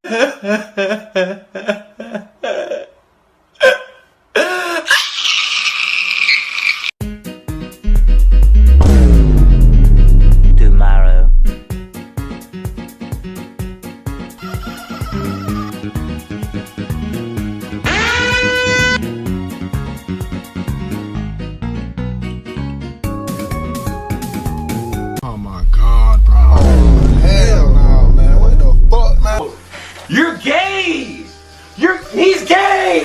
Tomorrow. Oh my God, bro. Oh, hell no, man. What the fuck, man? You're gay! He's gay!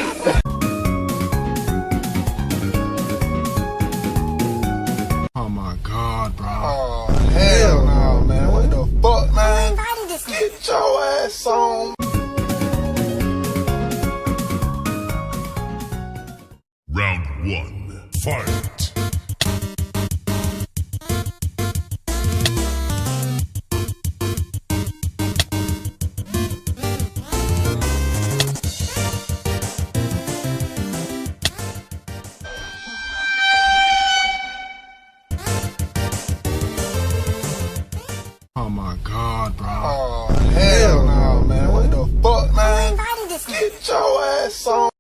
Oh my God, bro. Oh, hell no, man. What the fuck, man? Get your ass on. Round 1. Fight! Oh my God, bro. Oh, hell no, man. What the fuck, man? Get your ass on.